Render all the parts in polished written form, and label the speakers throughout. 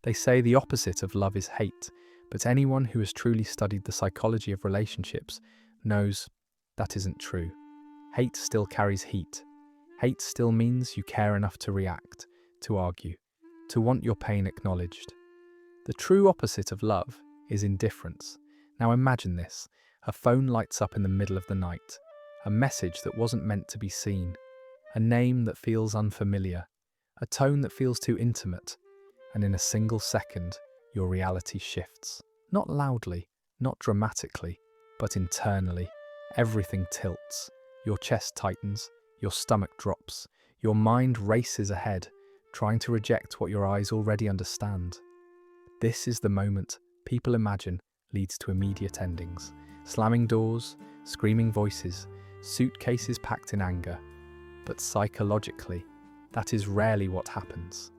Speaker 1: They say the opposite of love is hate, but anyone who has truly studied the psychology of relationships knows that isn't true. Hate still carries heat. Hate still means you care enough to react, to argue, to want your pain acknowledged. The true opposite of love is indifference. Now imagine this. A phone lights up in the middle of the night. A message that wasn't meant to be seen. A name that feels unfamiliar. A tone that feels too intimate. And in a single second, your reality shifts. Not loudly, not dramatically, but internally. Everything tilts. Your chest tightens, your stomach drops, your mind races ahead, trying to reject what your eyes already understand. This is the moment people imagine leads to immediate endings. Slamming doors, screaming voices, suitcases packed in anger. But psychologically, that is rarely what happens.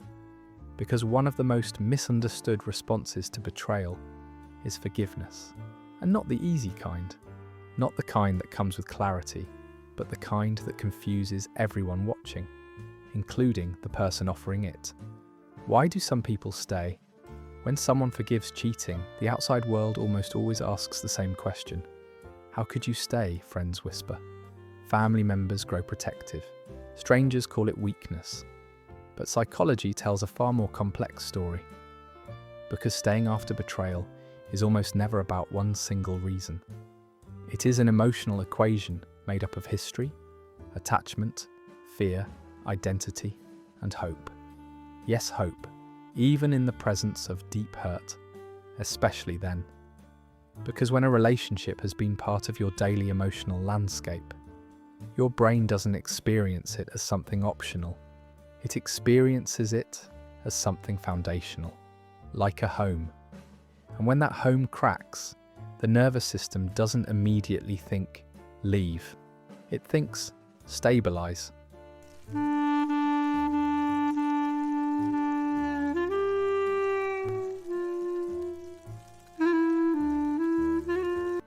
Speaker 1: Because one of the most misunderstood responses to betrayal is forgiveness. And not the easy kind. Not the kind that comes with clarity, but the kind that confuses everyone watching, including the person offering it. Why do some people stay? When someone forgives cheating, the outside world almost always asks the same question. How could you stay? Friends whisper. Family members grow protective. Strangers call it weakness. But psychology tells a far more complex story. Because staying after betrayal is almost never about one single reason. It is an emotional equation made up of history, attachment, fear, identity, and hope. Yes, hope, even in the presence of deep hurt, especially then. Because when a relationship has been part of your daily emotional landscape, your brain doesn't experience it as something optional. It experiences it as something foundational, like a home. And when that home cracks, the nervous system doesn't immediately think, leave. It thinks, stabilize.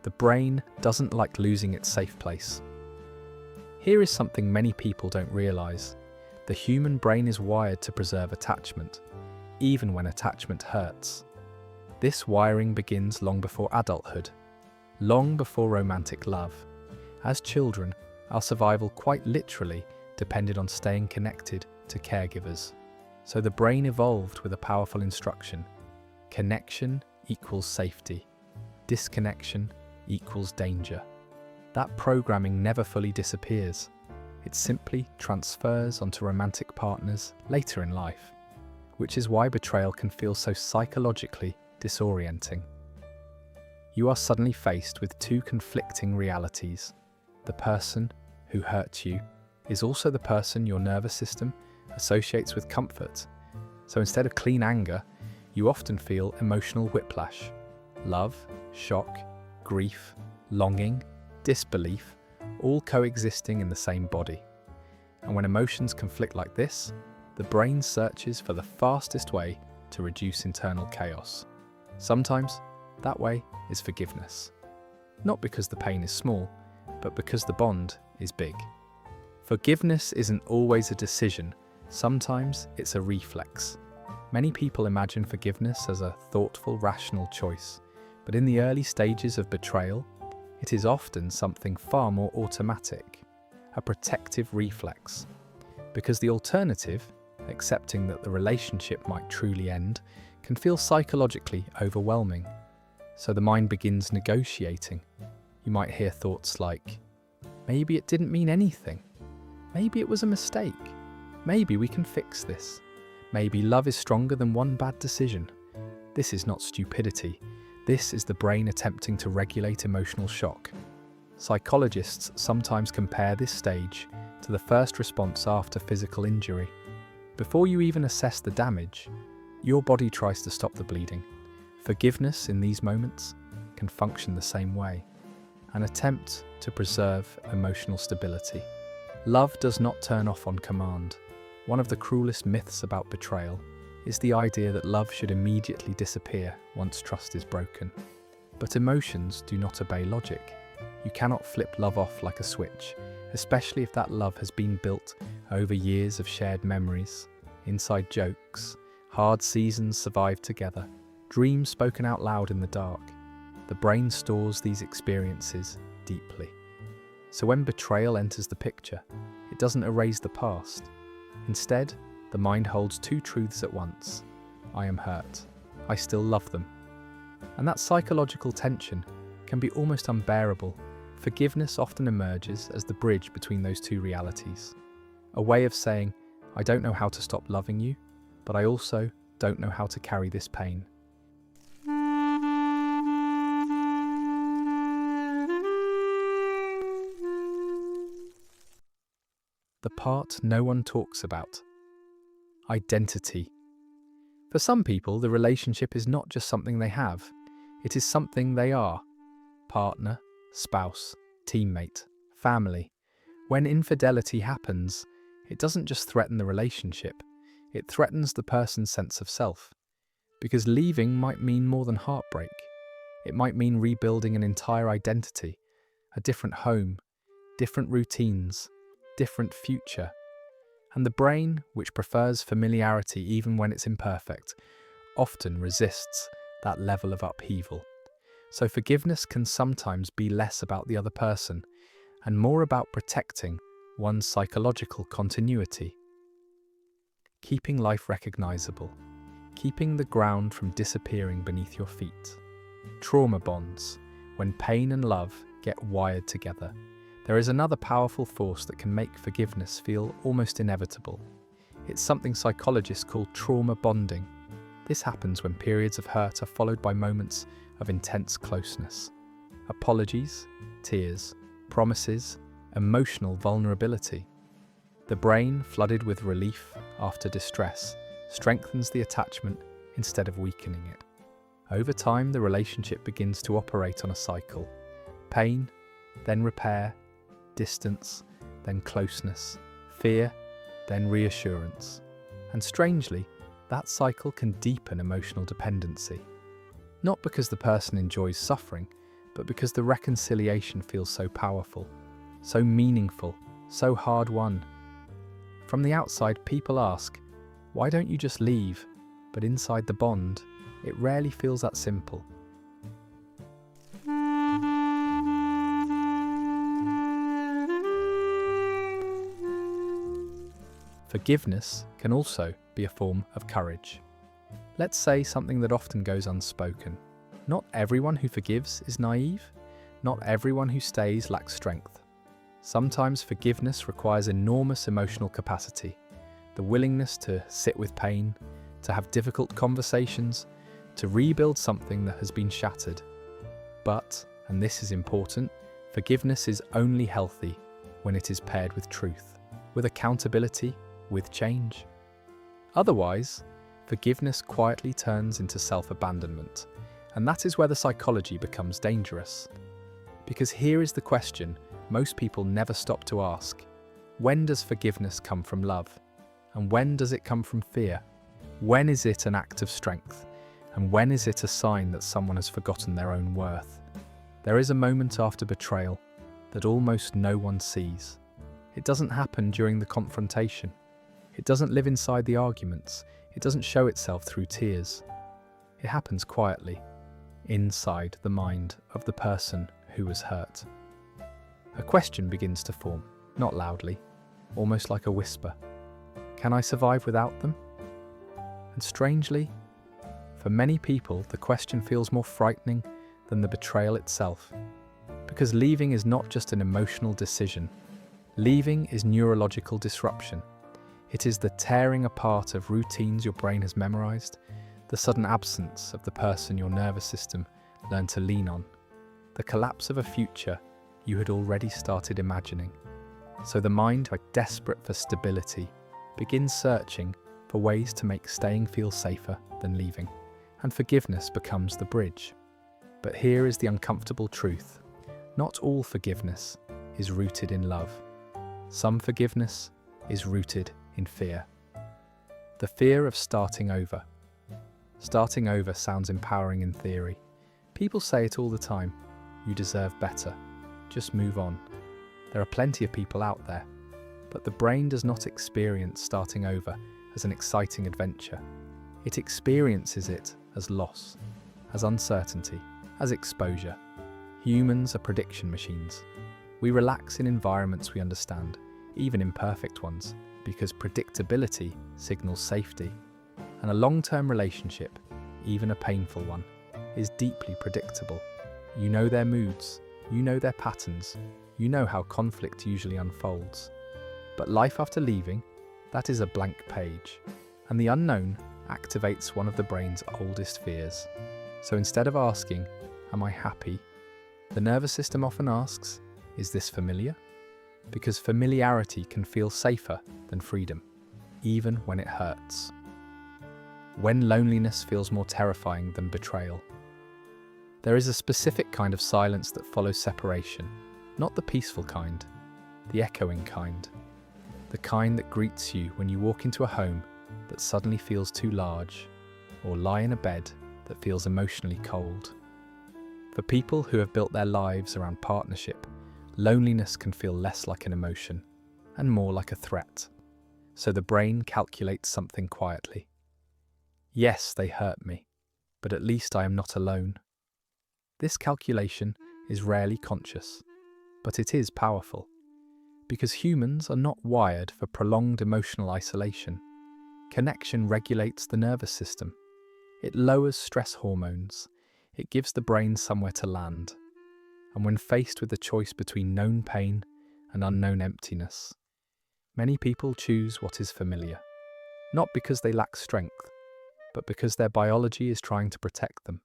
Speaker 1: The brain doesn't like losing its safe place. Here is something many people don't realize. The human brain is wired to preserve attachment, even when attachment hurts. This wiring begins long before adulthood, long before romantic love. As children, our survival quite literally depended on staying connected to caregivers. So the brain evolved with a powerful instruction. Connection equals safety. Disconnection equals danger. That programming never fully disappears. It simply transfers onto romantic partners later in life, which is why betrayal can feel so psychologically disorienting. You are suddenly faced with two conflicting realities. The person who hurt you is also the person your nervous system associates with comfort. So instead of clean anger, you often feel emotional whiplash. Love, shock, grief, longing, disbelief, all coexisting in the same body. And when emotions conflict like this, the brain searches for the fastest way to reduce internal chaos. Sometimes that way is forgiveness. Not because the pain is small, but because the bond is big. Forgiveness isn't always a decision. Sometimes it's a reflex. Many people imagine forgiveness as a thoughtful, rational choice, but in the early stages of betrayal, it is often something far more automatic, a protective reflex. Because the alternative, accepting that the relationship might truly end, can feel psychologically overwhelming. So the mind begins negotiating. You might hear thoughts like, maybe it didn't mean anything. Maybe it was a mistake. Maybe we can fix this. Maybe love is stronger than one bad decision. This is not stupidity. This is the brain attempting to regulate emotional shock. Psychologists sometimes compare this stage to the first response after physical injury. Before you even assess the damage, your body tries to stop the bleeding. Forgiveness in these moments can function the same way, an attempt to preserve emotional stability. Love does not turn off on command. One of the cruelest myths about betrayal is the idea that love should immediately disappear once trust is broken. But emotions do not obey logic. You cannot flip love off like a switch, especially if that love has been built over years of shared memories, inside jokes, Hard seasons survived together, dreams spoken out loud in the dark. The brain stores these experiences deeply. So when betrayal enters the picture, it doesn't erase the past. Instead, the mind holds two truths at once. I am hurt. I still love them. And that psychological tension can be almost unbearable. Forgiveness often emerges as the bridge between those two realities. A way of saying, I don't know how to stop loving you, but I also don't know how to carry this pain. The part no one talks about. Identity. For some people, the relationship is not just something they have, it is something they are. Partner, spouse, teammate, family. When infidelity happens, it doesn't just threaten the relationship, it threatens the person's sense of self. Because leaving might mean more than heartbreak. It might mean rebuilding an entire identity, a different home, different routines, different future. And the brain, which prefers familiarity even when it's imperfect, often resists that level of upheaval. So forgiveness can sometimes be less about the other person and more about protecting one's psychological continuity. Keeping life recognizable. Keeping the ground from disappearing beneath your feet. Trauma bonds. When pain and love get wired together, there is another powerful force that can make forgiveness feel almost inevitable. It's something psychologists call trauma bonding. This happens when periods of hurt are followed by moments of intense closeness. Apologies, tears, promises, emotional vulnerability. The brain, flooded with relief after distress, strengthens the attachment instead of weakening it. Over time, the relationship begins to operate on a cycle. Pain, then repair, distance, then closeness, fear, then reassurance. And strangely, that cycle can deepen emotional dependency. Not because the person enjoys suffering, but because the reconciliation feels so powerful, so meaningful, so hard-won. From the outside, people ask, why don't you just leave? But inside the bond, it rarely feels that simple. Forgiveness can also be a form of courage. Let's say something that often goes unspoken. Not everyone who forgives is naive. Not everyone who stays lacks strength. Sometimes forgiveness requires enormous emotional capacity, the willingness to sit with pain, to have difficult conversations, to rebuild something that has been shattered. But, and this is important, forgiveness is only healthy when it is paired with truth, with accountability, with change. Otherwise, forgiveness quietly turns into self-abandonment, and that is where the psychology becomes dangerous. Because here is the question most people never stop to ask. When does forgiveness come from love? And when does it come from fear? When is it an act of strength? And when is it a sign that someone has forgotten their own worth? There is a moment after betrayal that almost no one sees. It doesn't happen during the confrontation. It doesn't live inside the arguments. It doesn't show itself through tears. It happens quietly, inside the mind of the person who was hurt. A question begins to form, not loudly, almost like a whisper. Can I survive without them? And strangely, for many people, the question feels more frightening than the betrayal itself. Because leaving is not just an emotional decision. Leaving is neurological disruption. It is the tearing apart of routines your brain has memorized, the sudden absence of the person your nervous system learned to lean on, the collapse of a future you had already started imagining. So the mind, desperate for stability, begins searching for ways to make staying feel safer than leaving, and forgiveness becomes the bridge. But here is the uncomfortable truth. Not all forgiveness is rooted in love. Some forgiveness is rooted in fear. The fear of starting over. Starting over sounds empowering in theory. People say it all the time. You deserve better. Just move on. There are plenty of people out there, but the brain does not experience starting over as an exciting adventure. It experiences it as loss, as uncertainty, as exposure. Humans are prediction machines. We relax in environments we understand, even imperfect ones, because predictability signals safety. And a long-term relationship, even a painful one, is deeply predictable. You know their moods, you know their patterns, you know how conflict usually unfolds. But life after leaving, that is a blank page, and the unknown activates one of the brain's oldest fears. So instead of asking, "Am I happy?" the nervous system often asks, "Is this familiar?" Because familiarity can feel safer than freedom, even when it hurts. When loneliness feels more terrifying than betrayal. There is a specific kind of silence that follows separation, not the peaceful kind, the echoing kind. The kind that greets you when you walk into a home that suddenly feels too large, or lie in a bed that feels emotionally cold. For people who have built their lives around partnership, loneliness can feel less like an emotion and more like a threat. So the brain calculates something quietly. Yes, they hurt me, but at least I am not alone. This calculation is rarely conscious, but it is powerful. Because humans are not wired for prolonged emotional isolation. Connection regulates the nervous system. It lowers stress hormones. It gives the brain somewhere to land. And when faced with the choice between known pain and unknown emptiness, many people choose what is familiar. Not because they lack strength, but because their biology is trying to protect them.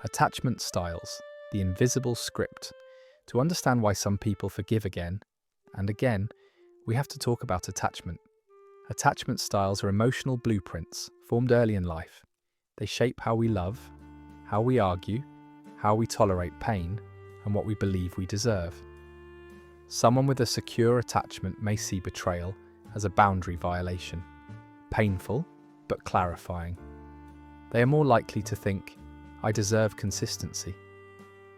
Speaker 1: Attachment styles, the invisible script. To understand why some people forgive again and again, we have to talk about attachment. Attachment styles are emotional blueprints formed early in life. They shape how we love, how we argue, how we tolerate pain, and what we believe we deserve. Someone with a secure attachment may see betrayal as a boundary violation. Painful, but clarifying. They are more likely to think, "I deserve consistency."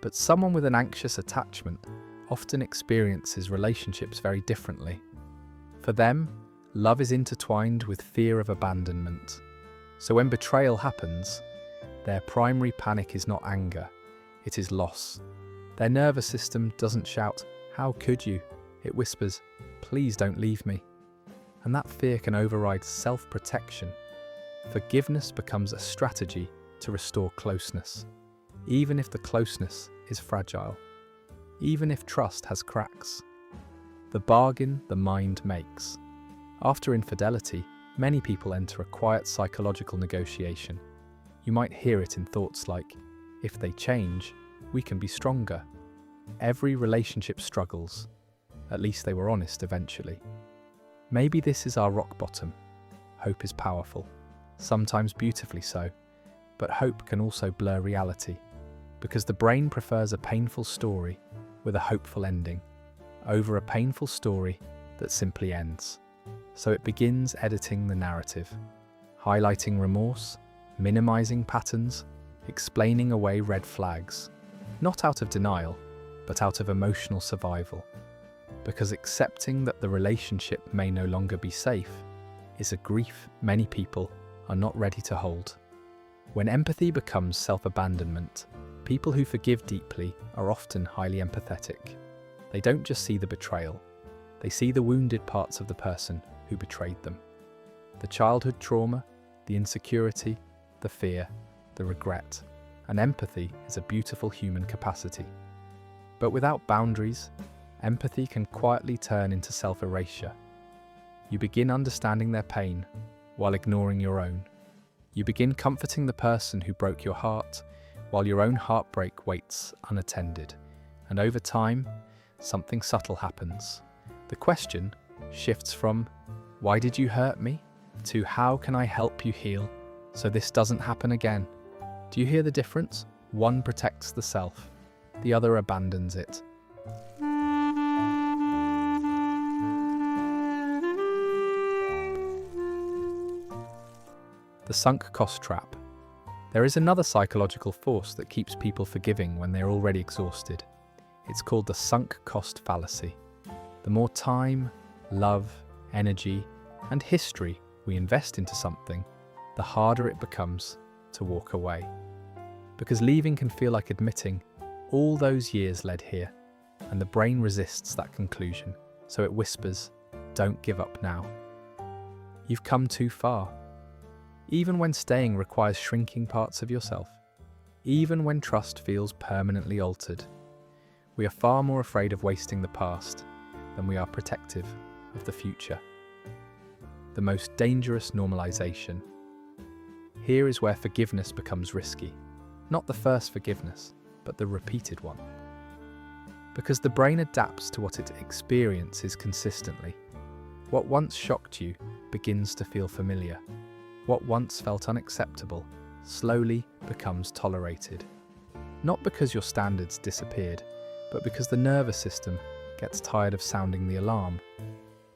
Speaker 1: But someone with an anxious attachment often experiences relationships very differently. For them, love is intertwined with fear of abandonment. So when betrayal happens, their primary panic is not anger, it is loss. Their nervous system doesn't shout, "How could you?" It whispers, "Please don't leave me." And that fear can override self-protection. Forgiveness becomes a strategy to restore closeness, even if the closeness is fragile, even if trust has cracks. The bargain the mind makes. After infidelity, many people enter a quiet psychological negotiation. You might hear it in thoughts like, "If they change, we can be stronger." Every relationship struggles. At least they were honest eventually. Maybe this is our rock bottom. Hope is powerful, sometimes beautifully so. But hope can also blur reality, because the brain prefers a painful story with a hopeful ending over a painful story that simply ends. So it begins editing the narrative, highlighting remorse, minimizing patterns, explaining away red flags, not out of denial, but out of emotional survival. Because accepting that the relationship may no longer be safe is a grief many people are not ready to hold. When empathy becomes self-abandonment, people who forgive deeply are often highly empathetic. They don't just see the betrayal, they see the wounded parts of the person who betrayed them. The childhood trauma, the insecurity, the fear, the regret. And empathy is a beautiful human capacity. But without boundaries, empathy can quietly turn into self-erasure. You begin understanding their pain while ignoring your own. You begin comforting the person who broke your heart, while your own heartbreak waits unattended. And over time, something subtle happens. The question shifts from, "Why did you hurt me?" to "How can I help you heal so this doesn't happen again?" Do you hear the difference? One protects the self, the other abandons it. The sunk cost trap. There is another psychological force that keeps people forgiving when they're already exhausted. It's called the sunk cost fallacy. The more time, love, energy, and history we invest into something, the harder it becomes to walk away. Because leaving can feel like admitting all those years led here, and the brain resists that conclusion, so it whispers, "Don't give up now. You've come too far." Even when staying requires shrinking parts of yourself, even when trust feels permanently altered, we are far more afraid of wasting the past than we are protective of the future. The most dangerous normalization. Here is where forgiveness becomes risky. Not the first forgiveness, but the repeated one. Because the brain adapts to what it experiences consistently. What once shocked you begins to feel familiar. What once felt unacceptable slowly becomes tolerated. Not because your standards disappeared, but because the nervous system gets tired of sounding the alarm.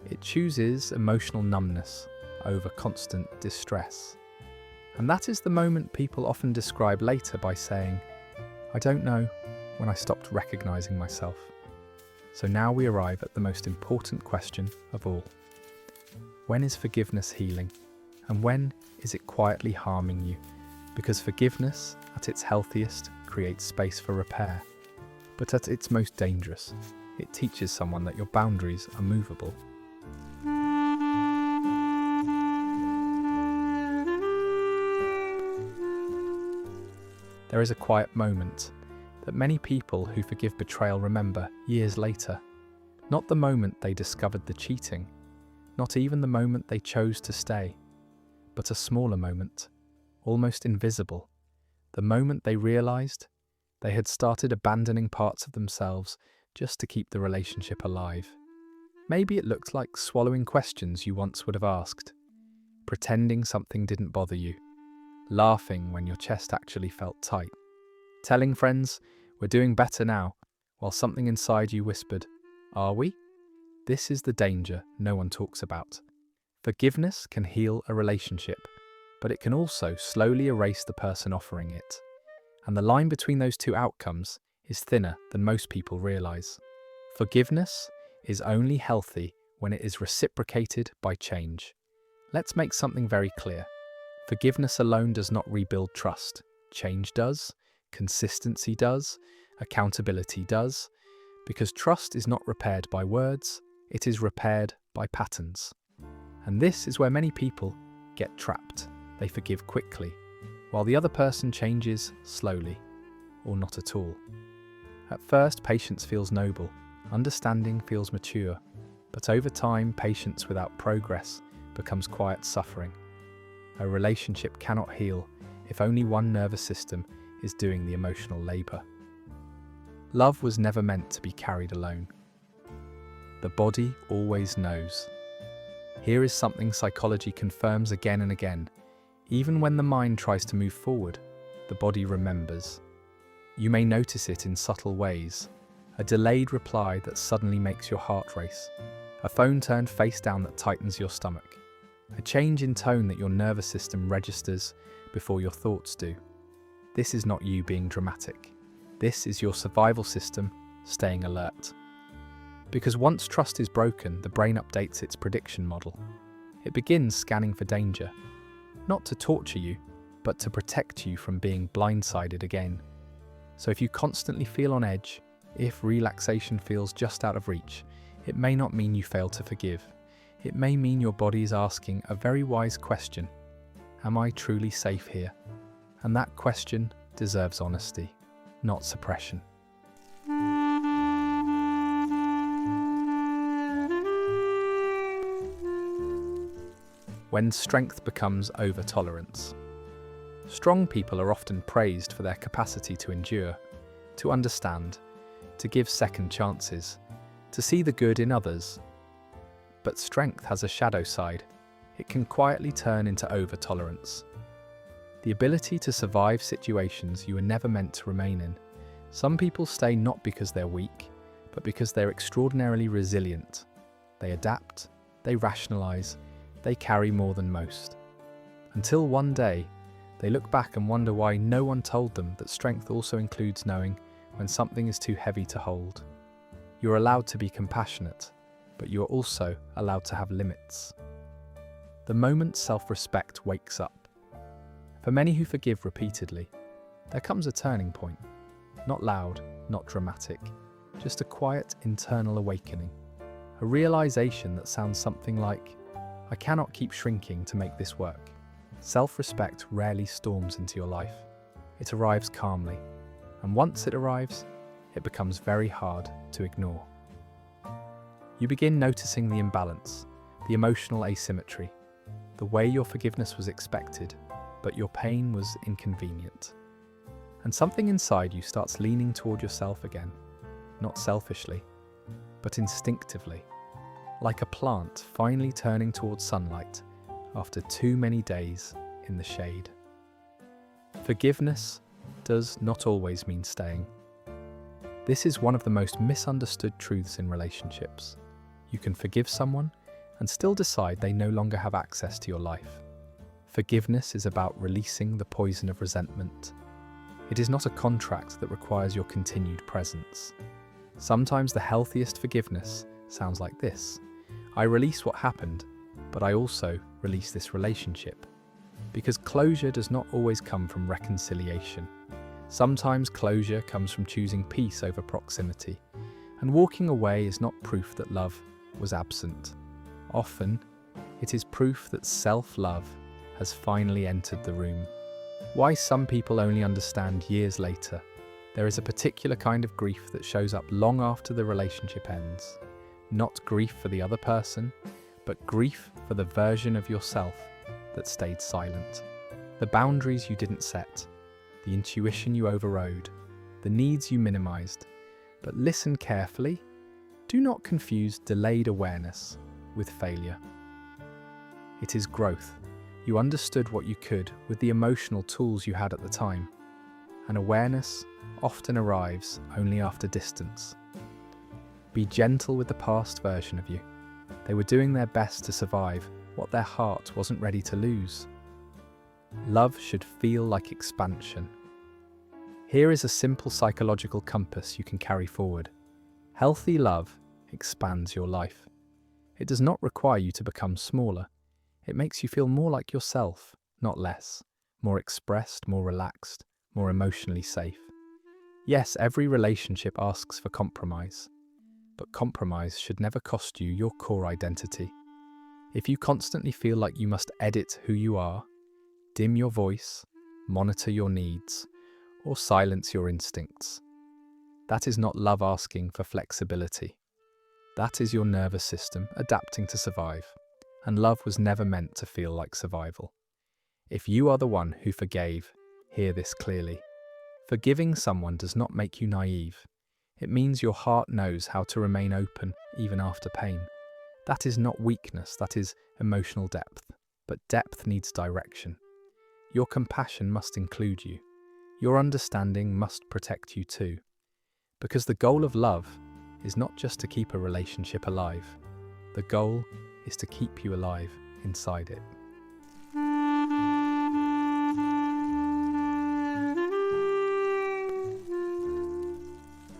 Speaker 1: It chooses emotional numbness over constant distress. And that is the moment people often describe later by saying, "I don't know when I stopped recognizing myself." So now we arrive at the most important question of all. When is forgiveness healing? And when is it quietly harming you? Because forgiveness, at its healthiest, creates space for repair. But at its most dangerous, it teaches someone that your boundaries are movable. There is a quiet moment that many people who forgive betrayal remember years later. Not the moment they discovered the cheating, not even the moment they chose to stay, but a smaller moment, almost invisible, the moment they realized they had started abandoning parts of themselves just to keep the relationship alive. Maybe it looked like swallowing questions you once would have asked, pretending something didn't bother you, laughing when your chest actually felt tight, telling friends, "We're doing better now," while something inside you whispered, "Are we?" This is the danger no one talks about. Forgiveness can heal a relationship, but it can also slowly erase the person offering it. And the line between those two outcomes is thinner than most people realize. Forgiveness is only healthy when it is reciprocated by change. Let's make something very clear. Forgiveness alone does not rebuild trust. Change does, consistency does, accountability does, because trust is not repaired by words, it is repaired by patterns. And this is where many people get trapped. They forgive quickly, while the other person changes slowly, or not at all. At first, patience feels noble, understanding feels mature, but over time, patience without progress becomes quiet suffering. A relationship cannot heal if only one nervous system is doing the emotional labor. Love was never meant to be carried alone. The body always knows. Here is something psychology confirms again and again. Even when the mind tries to move forward, the body remembers. You may notice it in subtle ways. A delayed reply that suddenly makes your heart race. A phone turned face down that tightens your stomach. A change in tone that your nervous system registers before your thoughts do. This is not you being dramatic. This is your survival system staying alert. Because once trust is broken, the brain updates its prediction model. It begins scanning for danger, not to torture you, but to protect you from being blindsided again. So if you constantly feel on edge, if relaxation feels just out of reach, it may not mean you fail to forgive. It may mean your body is asking a very wise question. Am I truly safe here? And that question deserves honesty, not suppression. When strength becomes over-tolerance. Strong people are often praised for their capacity to endure, to understand, to give second chances, to see the good in others. But strength has a shadow side. It can quietly turn into over-tolerance. The ability to survive situations you were never meant to remain in. Some people stay not because they're weak, but because they're extraordinarily resilient. They adapt, they rationalize, they carry more than most. Until one day, they look back and wonder why no one told them that strength also includes knowing when something is too heavy to hold. You're allowed to be compassionate, but you're also allowed to have limits. The moment self-respect wakes up. For many who forgive repeatedly, there comes a turning point. Not loud, not dramatic, just a quiet internal awakening. A realization that sounds something like, I cannot keep shrinking to make this work. Self-respect rarely storms into your life. It arrives calmly, and once it arrives, it becomes very hard to ignore. You begin noticing the imbalance, the emotional asymmetry, the way your forgiveness was expected, but your pain was inconvenient. And something inside you starts leaning toward yourself again, not selfishly, but instinctively, like a plant finally turning towards sunlight after too many days in the shade. Forgiveness does not always mean staying. This is one of the most misunderstood truths in relationships. You can forgive someone and still decide they no longer have access to your life. Forgiveness is about releasing the poison of resentment. It is not a contract that requires your continued presence. Sometimes the healthiest forgiveness sounds like this. I release what happened, but I also release this relationship. Because closure does not always come from reconciliation. Sometimes closure comes from choosing peace over proximity, and walking away is not proof that love was absent. Often, it is proof that self-love has finally entered the room. Why some people only understand years later. There is a particular kind of grief that shows up long after the relationship ends. Not grief for the other person, but grief for the version of yourself that stayed silent. The boundaries you didn't set, the intuition you overrode, the needs you minimized. But listen carefully. Do not confuse delayed awareness with failure. It is growth. You understood what you could with the emotional tools you had at the time. And awareness often arrives only after distance. Be gentle with the past version of you. They were doing their best to survive what their heart wasn't ready to lose. Love should feel like expansion. Here is a simple psychological compass you can carry forward. Healthy love expands your life. It does not require you to become smaller. It makes you feel more like yourself, not less. More expressed, more relaxed, more emotionally safe. Yes, every relationship asks for compromise. But compromise should never cost you your core identity. If you constantly feel like you must edit who you are, dim your voice, monitor your needs, or silence your instincts, that is not love asking for flexibility. That is your nervous system adapting to survive, and love was never meant to feel like survival. If you are the one who forgave, hear this clearly. Forgiving someone does not make you naive. It means your heart knows how to remain open even after pain. That is not weakness, that is emotional depth. But depth needs direction. Your compassion must include you. Your understanding must protect you too. Because the goal of love is not just to keep a relationship alive. The goal is to keep you alive inside it.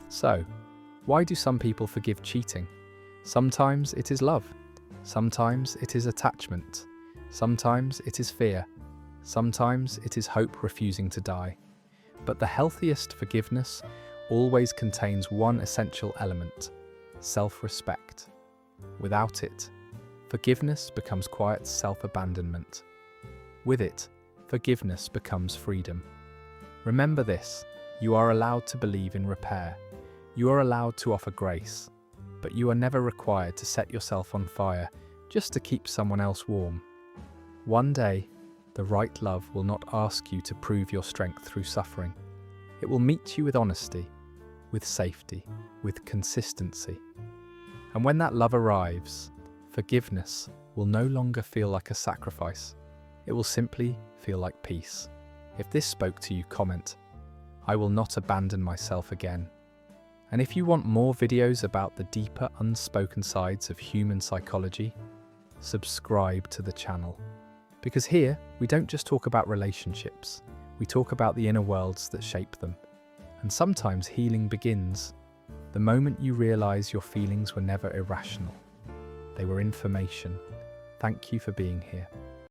Speaker 1: So, why do some people forgive cheating? Sometimes it is love. Sometimes it is attachment. Sometimes it is fear. Sometimes it is hope refusing to die. But the healthiest forgiveness always contains one essential element: self-respect. Without it, forgiveness becomes quiet self-abandonment. With it, forgiveness becomes freedom. Remember this: you are allowed to believe in repair. You are allowed to offer grace, but you are never required to set yourself on fire just to keep someone else warm. One day, the right love will not ask you to prove your strength through suffering. It will meet you with honesty, with safety, with consistency. And when that love arrives, forgiveness will no longer feel like a sacrifice. It will simply feel like peace. If this spoke to you, comment, "I will not abandon myself again." And if you want more videos about the deeper unspoken sides of human psychology, subscribe to the channel. Because here, we don't just talk about relationships, we talk about the inner worlds that shape them. And sometimes healing begins the moment you realize your feelings were never irrational. They were information. Thank you for being here.